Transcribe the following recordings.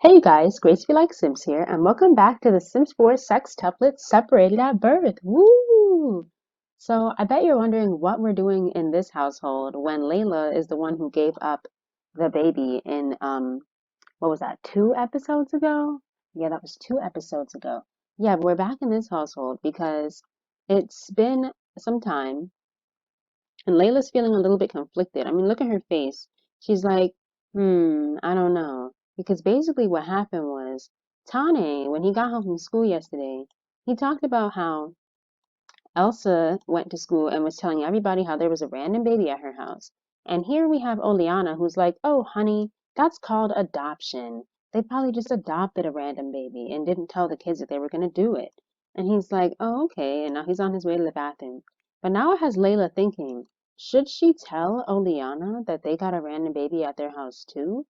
Hey you guys, Grace Be Like Sims here, and welcome back to the Sims 4 Sextuplets Separated at Birth. Woo! So I bet you're wondering what we're doing in this household when Layla is the one who gave up the baby in what was that, 2 episodes ago? Yeah, that was 2 episodes ago. Yeah, we're back in this household because it's been some time and Layla's feeling a little bit conflicted. I mean, look at her face. She's like, I don't know. Because basically what happened was Tane, when he got home from school yesterday, he talked about how Elsa went to school and was telling everybody how there was a random baby at her house. And here we have Oleana who's like, oh, honey, that's called adoption. They probably just adopted a random baby and didn't tell the kids that they were going to do it. And he's like, oh, okay. And now he's on his way to the bathroom. But now it has Layla thinking, should she tell Oleana that they got a random baby at their house too?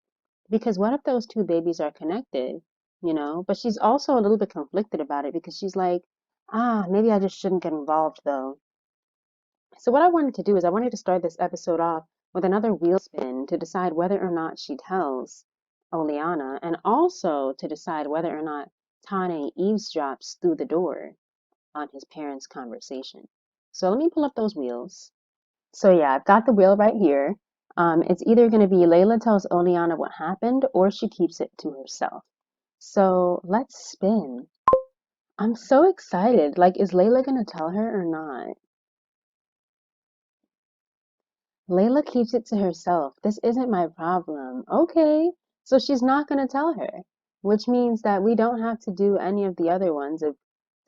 Because what if those two babies are connected, you know? But she's also a little bit conflicted about it because she's like, maybe I just shouldn't get involved though. So what I wanted to do is I wanted to start this episode off with another wheel spin to decide whether or not she tells Oleana and also to decide whether or not Tane eavesdrops through the door on his parents' conversation. So let me pull up those wheels. So yeah, I've got the wheel right here. It's either going to be Layla tells Oleana what happened or she keeps it to herself. So let's spin. I'm so excited. Like, is Layla going to tell her or not? Layla keeps it to herself. This isn't my problem. Okay. So she's not going to tell her, which means that we don't have to do any of the other ones of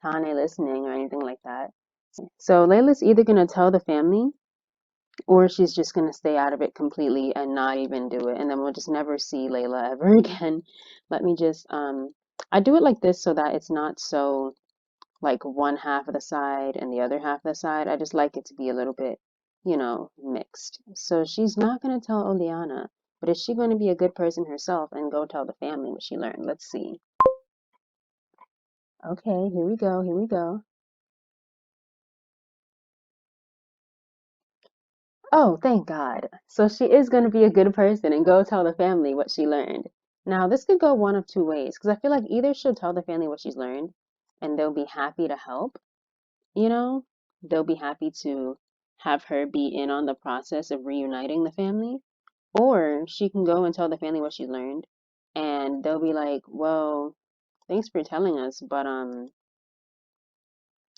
Tane listening or anything like that. So Layla's either going to tell the family or she's just going to stay out of it completely and not even do it. And then we'll just never see Layla ever again. Let me just, I do it like this so that it's not so like one half of the side and the other half of the side. I just like it to be a little bit, mixed. So she's not going to tell Oleana, but is she going to be a good person herself and go tell the family what she learned? Let's see. Okay, here we go. Here we go. Oh, thank God. So she is going to be a good person and go tell the family what she learned. Now, this could go one of two ways because I feel like either she'll tell the family what she's learned and they'll be happy to help, you know, they'll be happy to have her be in on the process of reuniting the family, or she can go and tell the family what she learned and they'll be like, well, thanks for telling us, but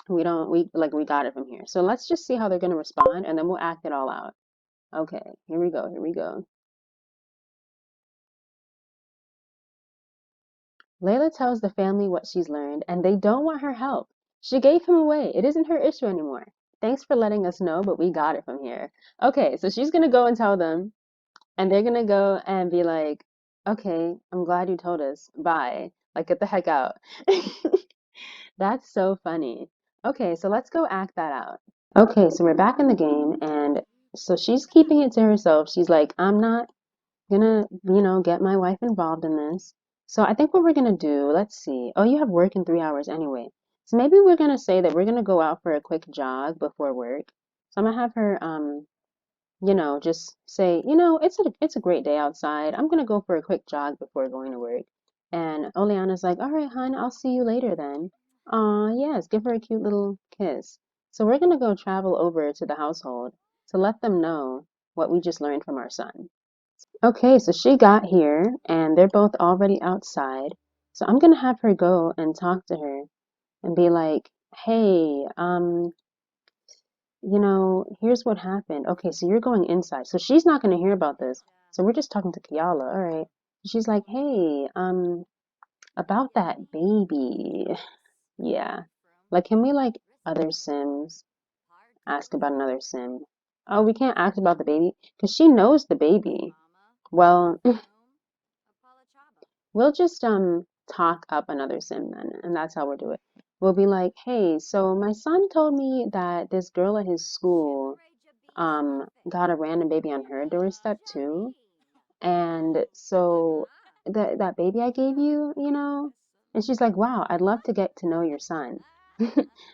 we don't we got it from here. So let's just see how they're going to respond and then we'll act it all out. Okay, here we go. Here we go. Layla tells the family what she's learned, and they don't want her help. She gave him away. It isn't her issue anymore. Thanks for letting us know, but we got it from here. Okay, so she's gonna go and tell them, and they're gonna go and be like, okay, I'm glad you told us. Bye. Like, get the heck out. That's so funny. Okay, so let's go act that out. Okay, so we're back in the game, and so she's keeping it to herself. She's like, I'm not gonna, get my wife involved in this. So I think what we're gonna do, let's see. Oh, you have work in 3 hours anyway. So maybe we're gonna say that we're gonna go out for a quick jog before work. So I'm gonna have her, just say, it's a great day outside. I'm gonna go for a quick jog before going to work. And Oleana's like, all right, hon, I'll see you later then. Yes, give her a cute little kiss. So we're gonna go travel over to the household to let them know what we just learned from our son. Okay, so she got here and they're both already outside. So I'm gonna have her go and talk to her and be like, hey, here's what happened. Okay, so you're going inside. So she's not gonna hear about this. So we're just talking to Kiala, all right. She's like, hey, about that baby. Yeah. Like, can we like other Sims ask about another Sim? Oh, we can't ask about the baby because she knows the baby. Well, we'll just talk up another sim then, and that's how we'll do it. We'll be like, hey, so my son told me that this girl at his school got a random baby on her doorstep too. And so that baby I gave you, and she's like, wow, I'd love to get to know your son.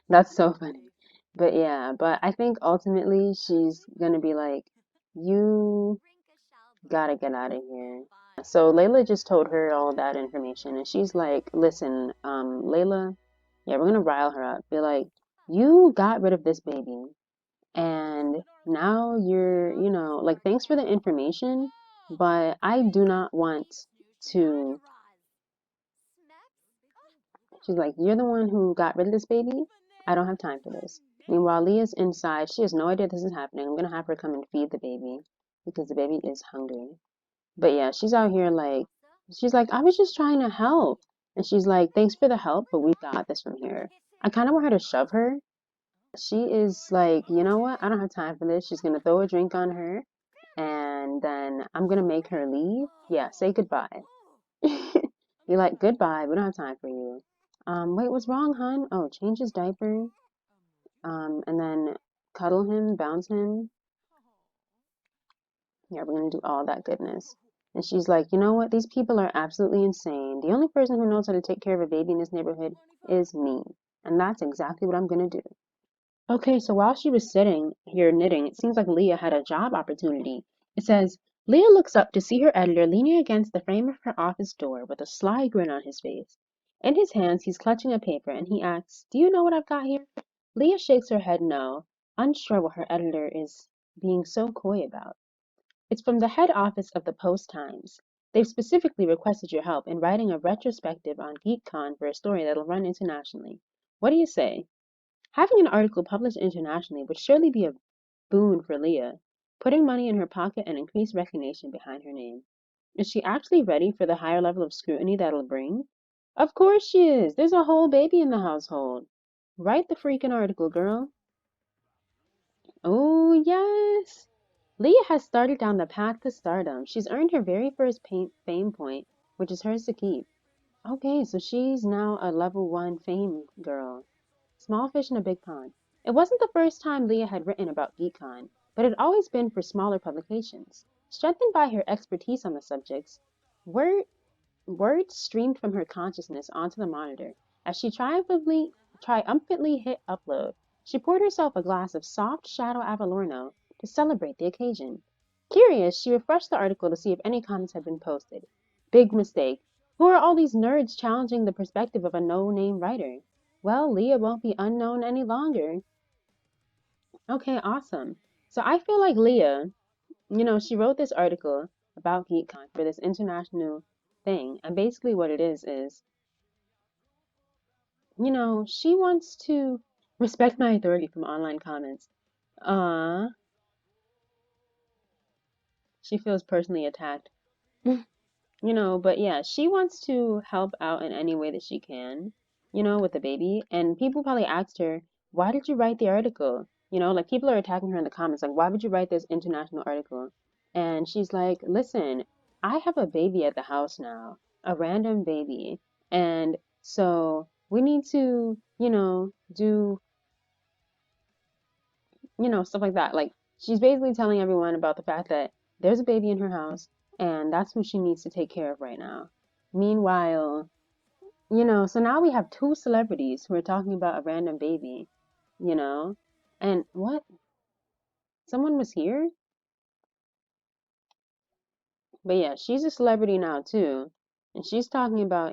That's so funny. But yeah, but I think ultimately she's gonna be like, you gotta get out of here. So Layla just told her all that information, and she's like, "Listen, Layla, yeah, we're gonna rile her up. Be like, you got rid of this baby, and now like, thanks for the information, but I do not want to." She's like, "You're the one who got rid of this baby. I don't have time for this." Meanwhile, Leah's inside. She has no idea this is happening. I'm gonna have her come and feed the baby because the baby is hungry. But yeah, she's out here like, she's like, "I was just trying to help." And she's like, "Thanks for the help, but we got this from here." I kind of want her to shove her. She is like, "You know what? I don't have time for this." She's gonna throw a drink on her, and then I'm gonna make her leave. Yeah, say goodbye. Be like, "Goodbye. We don't have time for you." Wait, what's wrong, hon? Oh, change his diaper. And then cuddle him, bounce him. Yeah, we're gonna do all that goodness. And she's like, "You know what? These people are absolutely insane. The only person who knows how to take care of a baby in this neighborhood is me. And that's exactly what I'm gonna do." Okay, so while she was sitting here knitting, it seems like Leah had a job opportunity. It says, Leah looks up to see her editor leaning against the frame of her office door with a sly grin on his face. In his hands, he's clutching a paper, and he asks, "Do you know what I've got here?" Leah shakes her head no, unsure what her editor is being so coy about. "It's from the head office of the Post-Times. They've specifically requested your help in writing a retrospective on GeekCon for a story that'll run internationally. What do you say?" Having an article published internationally would surely be a boon for Leah, putting money in her pocket and increased recognition behind her name. Is she actually ready for the higher level of scrutiny that'll bring? Of course she is. There's a whole baby in the household. Write the freaking article, girl. Oh, yes. Leah has started down the path to stardom. She's earned her very first fame point, which is hers to keep. Okay, so she's now a level 1 fame girl. Small fish in a big pond. It wasn't the first time Leah had written about GeekCon, but it had always been for smaller publications. Strengthened by her expertise on the subjects, word, words streamed from her consciousness onto the monitor. As she triumphantly hit upload, she poured herself a glass of soft Shadow Avalorno to celebrate the occasion. Curious, she refreshed the article to see if any comments had been posted. Big mistake. Who are all these nerds challenging the perspective of a no-name writer? Well, Leah won't be unknown any longer. Okay, awesome. So I feel like Leah, she wrote this article about GeekCon for this international thing. And basically what it is, she wants to respect my authority from online comments. Uh, she feels personally attacked. But yeah, she wants to help out in any way that she can, with the baby. And people probably asked her, "Why did you write the article?" Like, people are attacking her in the comments, like, "Why would you write this international article?" And she's like, "Listen, I have a baby at the house now, a random baby. And so we need to, do, stuff like that." Like, she's basically telling everyone about the fact that there's a baby in her house, and that's who she needs to take care of right now. Meanwhile, so now we have two celebrities who are talking about a random baby, you know? And what? Someone was here? But yeah, she's a celebrity now too. And she's talking about,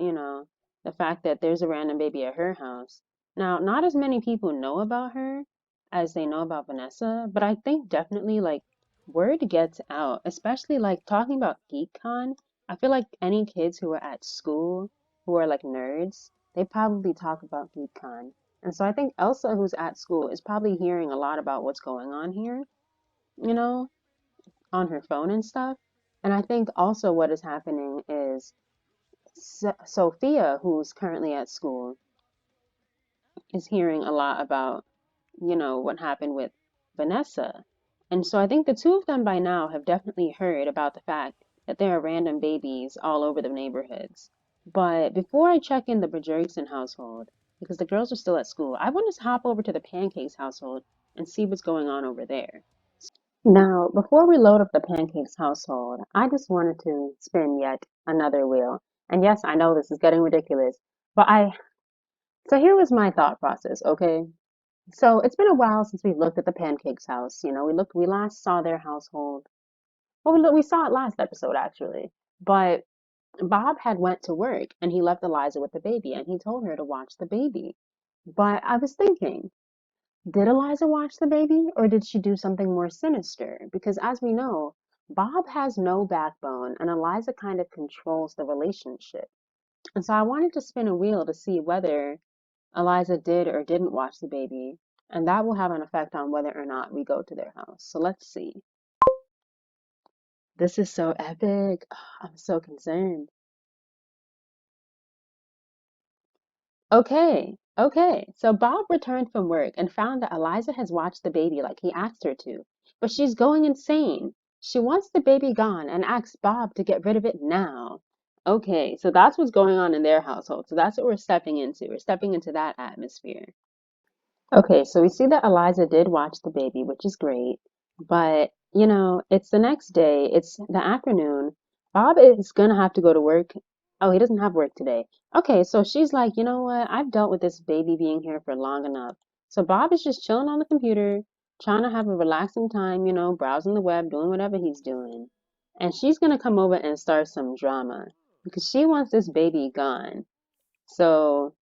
the fact that there's a random baby at her house. Now, not as many people know about her as they know about Vanessa, but I think definitely, like, word gets out, especially like talking about GeekCon. I feel like any kids who are at school who are like nerds, they probably talk about GeekCon. And so I think Elsa, who's at school, is probably hearing a lot about what's going on here, you know? on her phone and stuff. And I think also what is happening is Sophia, who's currently at school, is hearing a lot about, what happened with Vanessa. And so I think the two of them by now have definitely heard about the fact that there are random babies all over the neighborhoods. But before I check in the Bajerickson household, because the girls are still at school, I want to hop over to the Pancakes household and see what's going on over there. Now, before we load up the Pancakes household, I just wanted to spin yet another wheel. And yes, I know this is getting ridiculous, but so here was my thought process, okay? So it's been a while since we've looked at the Pancakes house. We last saw their household. Well, we saw it last episode, actually. But Bob had went to work and he left Eliza with the baby and he told her to watch the baby. But I was thinking, did Eliza watch the baby or did she do something more sinister? Because as we know, Bob has no backbone and Eliza kind of controls the relationship. And so I wanted to spin a wheel to see whether Eliza did or didn't watch the baby, and that will have an effect on whether or not we go to their house. So let's see. This is so epic. I'm so concerned. Okay. So Bob returned from work and found that Eliza has watched the baby like he asked her to, but she's going insane. She wants the baby gone and asks Bob to get rid of it now. Okay, so that's what's going on in their household. So that's what we're stepping into. We're stepping into that atmosphere. Okay, so we see that Eliza did watch the baby, which is great. But, it's the next day, it's the afternoon. Bob is gonna have to go to work. Oh, he doesn't have work today. Okay, so she's like, you know what? I've dealt with this baby being here for long enough. So Bob is just chilling on the computer, trying to have a relaxing time, browsing the web, doing whatever he's doing. And she's gonna come over and start some drama because she wants this baby gone. So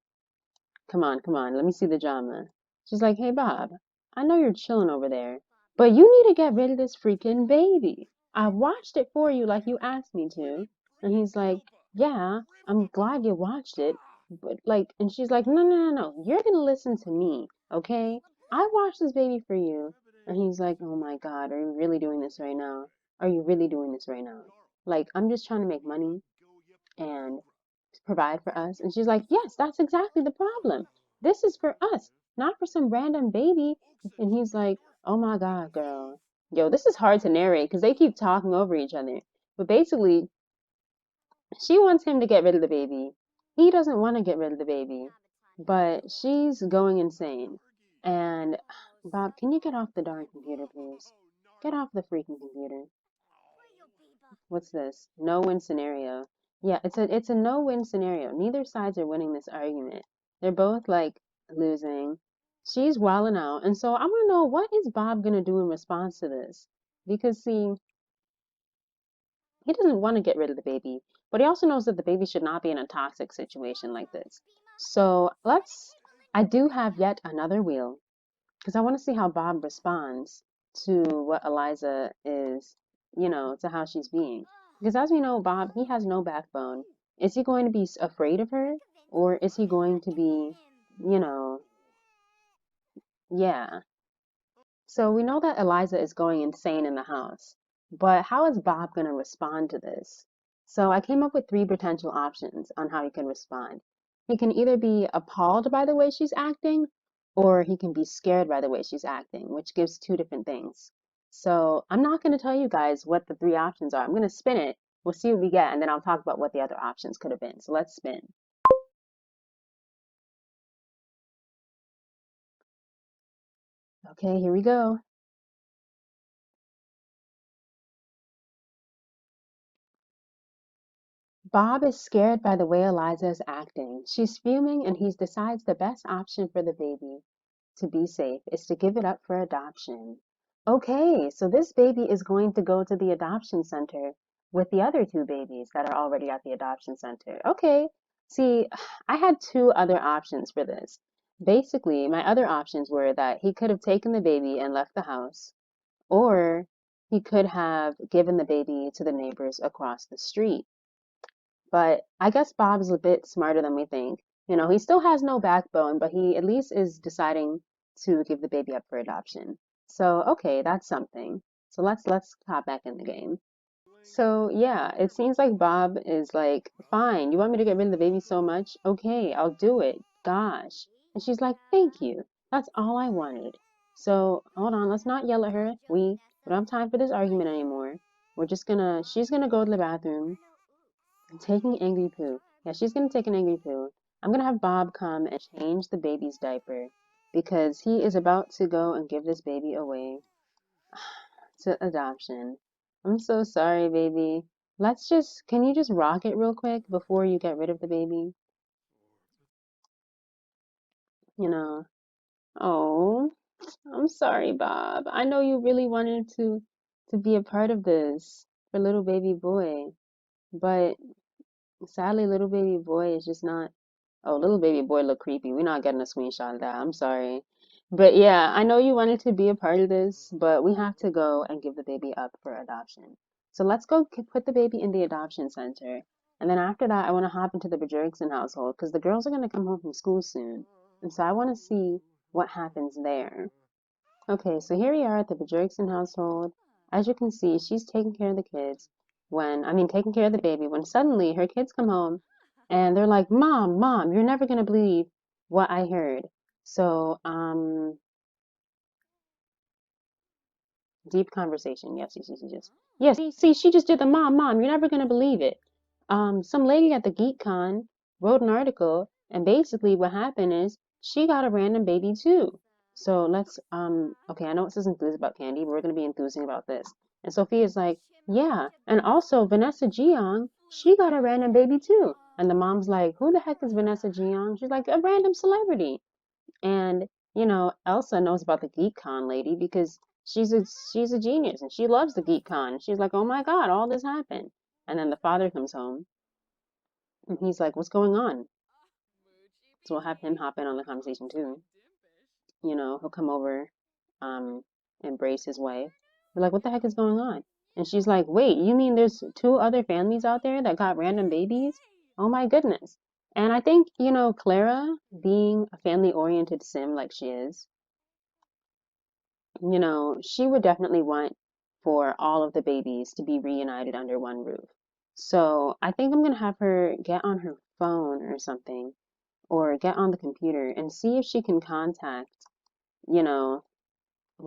come on, let me see the drama. She's like, hey, Bob, I know you're chilling over there, but you need to get rid of this freaking baby. I watched it for you like you asked me to. And he's like, yeah, I'm glad you watched it. But like, and she's like, no. You're going to listen to me, okay? I watched this baby for you. And he's like, oh my God, are you really doing this right now? Are you really doing this right now? Like, I'm just trying to make money and provide for us. And she's like, yes, that's exactly the problem. This is for us, not for some random baby. And he's like, oh my God, girl. Yo, this is hard to narrate because they keep talking over each other. But basically, she wants him to get rid of the baby. He doesn't want to get rid of the baby, but she's going insane. And Bob, can you get off the darn computer, please? Get off the freaking computer. What's this? No-win scenario. Yeah, it's a no-win scenario. Neither sides are winning this argument. They're both like losing. She's wilding out, and so I want to know what is Bob gonna do in response to this? Because see, he doesn't want to get rid of the baby, but he also knows that the baby should not be in a toxic situation like this. So I do have yet another wheel because I want to see how Bob responds to what Eliza is, to how she's being. Because as we know, Bob, he has no backbone. Is he going to be afraid of her, or is he going to be, you know, yeah. So we know that Eliza is going insane in the house, but how is Bob going to respond to this? So I came up with three potential options on how he can respond. He can either be appalled by the way she's acting, or he can be scared by the way she's acting, which gives two different things. So I'm not going to tell you guys what the three options are. I'm going to spin it. We'll see what we get, and then I'll talk about what the other options could have been. So let's spin. Okay, here we go. Bob is scared by the way Eliza is acting. She's fuming, and he decides the best option for the baby to be safe is to give it up for adoption. Okay, so this baby is going to go to the adoption center with the other two babies that are already at the adoption center. Okay, see, I had two other options for this. Basically, my other options were that he could have taken the baby and left the house, or he could have given the baby to the neighbors across the street. But I guess Bob's a bit smarter than we think. He still has no backbone, but he at least is deciding to give the baby up for adoption. So, okay, that's something. So let's hop back in the game. So, yeah, it seems like Bob is like, "Fine, you want me to get rid of the baby so much? Okay, I'll do it. Gosh." And she's like, "Thank you. That's all I wanted." So, hold on, let's not yell at her. We don't have time for this argument anymore. She's gonna go to the bathroom. Taking angry poo. Yeah, she's gonna take an angry poo. I'm gonna have Bob come and change the baby's diaper because he is about to go and give this baby away to adoption. I'm so sorry, baby. Can you just rock it real quick before you get rid of the baby? You know, oh, I'm sorry, Bob. I know you really wanted to be a part of this for little baby boy. But sadly, little baby boy is just not. Oh, little baby boy look creepy. We're not getting a screenshot of that. I'm sorry. But yeah, I know you wanted to be a part of this, but we have to go and give the baby up for adoption. So let's go put the baby in the adoption center. And then after that, I want to hop into the Bajorikson household because the girls are going to come home from school soon. And so I want to see what happens there. Okay, so here we are at the Bajorikson household. As you can see, she's taking care of the kids taking care of the baby when suddenly her kids come home and they're like, Mom, Mom, you're never gonna believe what I heard. So, deep conversation. Yes, yes, yes, yes, yes. Yes, see, she just did the mom. You're never gonna believe it. Some lady at the GeekCon wrote an article, and basically what happened is she got a random baby too. So let's okay, I know it says enthused about candy, but we're gonna be enthusing about this. And Sophia's like, yeah, and also Vanessa Jeong, she got a random baby too. And the mom's like, who the heck is Vanessa Jeong? She's like, a random celebrity. And Elsa knows about the GeekCon lady because she's a genius and she loves the GeekCon. She's like, "Oh my God, all this happened." And then the father comes home and he's like, "What's going on?" So we'll have him hop in on the conversation too. He'll come over, um, embrace his wife. We're like, "What the heck is going on?" And she's like, "Wait, you mean there's two other families out there that got random babies? Oh my goodness." And I think, Clara, being a family-oriented sim like she is, she would definitely want for all of the babies to be reunited under one roof. So I think I'm gonna have her get on her phone or something, or get on the computer and see if she can you know,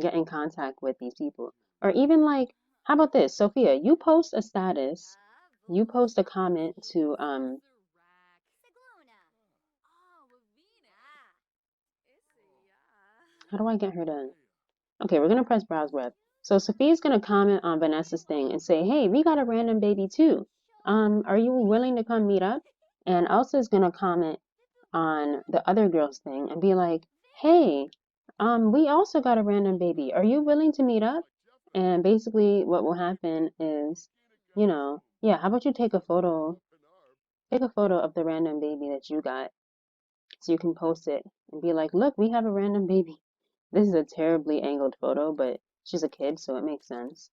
get in contact with these people. Or even like, how about this, Sophia? You post a status, you post a comment to how do I get her to Okay, we're gonna press browse web. So Sophia's gonna comment on Vanessa's thing and say, "Hey, we got a random baby too. Are you willing to come meet up?" And Elsa's gonna comment on the other girl's thing and be like, "Hey, we also got a random baby. Are you willing to meet up?" And basically, what will happen is, yeah, how about you take a photo of the random baby that you got, so you can post it and be like, "Look, we have a random baby." This is a terribly angled photo, but she's a kid, so it makes sense.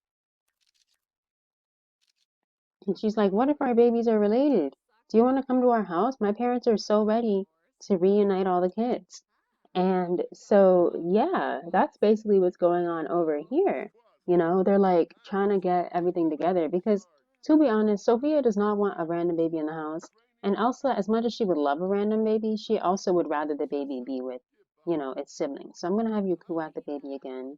And she's like, what if our babies are related? Do you want to come to our house? My parents are so ready to reunite all the kids. And so, yeah, that's basically what's going on over here. They're like trying to get everything together because, to be honest, Sophia does not want a random baby in the house. And Elsa, as much as she would love a random baby, she also would rather the baby be with, its siblings. So I'm going to have you coo at the baby again.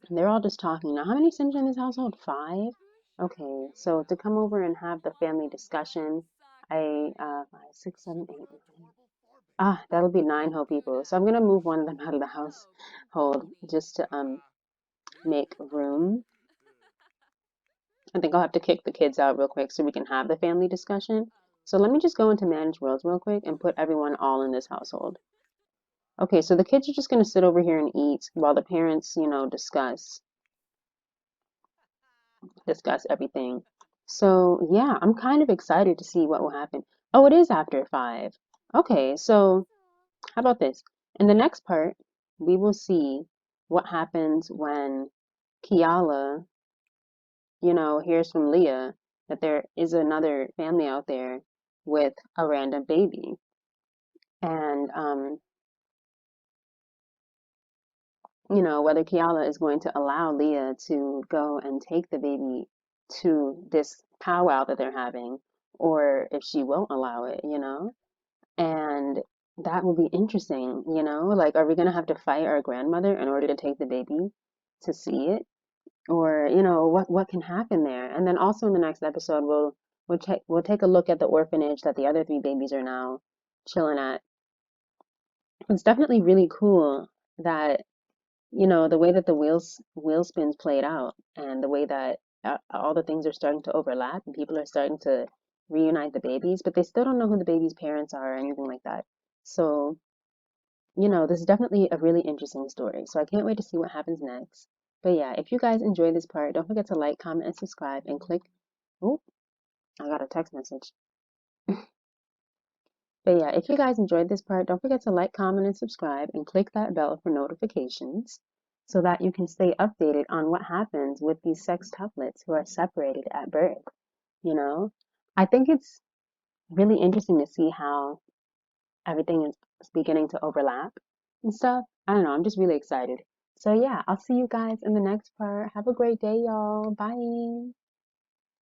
And they're all just talking. Now, how many Sims are in this household? Five? Okay, so to come over and have the family discussion, five, six, seven, eight, nine. Ah, that'll be nine whole people. So I'm gonna move one of them out of the household just to make room. I think I'll have to kick the kids out real quick so we can have the family discussion. So let me just go into manage worlds real quick and put everyone all in this household. Okay, so the kids are just gonna sit over here and eat while the parents, discuss everything. So yeah, I'm kind of excited to see what will happen. Oh, it is after five. Okay, so how about this? In the next part, we will see what happens when Kiala, hears from Leah that there is another family out there with a random baby. And whether Kiala is going to allow Leah to go and take the baby to this powwow that they're having, or if she won't allow it. And that will be interesting. Like, are we going to have to fight our grandmother in order to take the baby to see it? Or, what can happen there? And then also in the next episode, we'll take a look at the orphanage that the other three babies are now chilling at. It's definitely really cool that the way that the wheel spins played out and the way that all the things are starting to overlap and people are starting to reunite the babies, but they still don't know who the baby's parents are or anything like that. So, this is definitely a really interesting story. So I can't wait to see what happens next. But yeah, if you guys enjoyed this part, don't forget to like, comment, and subscribe and click Oh, I got a text message. But yeah, if you guys enjoyed this part, don't forget to like, comment, and subscribe, and click that bell for notifications so that you can stay updated on what happens with these sextuplets who are separated at birth. You know, I think it's really interesting to see how everything is beginning to overlap and stuff. I don't know, I'm just really excited. So yeah, I'll see you guys in the next part. Have a great day, y'all. Bye.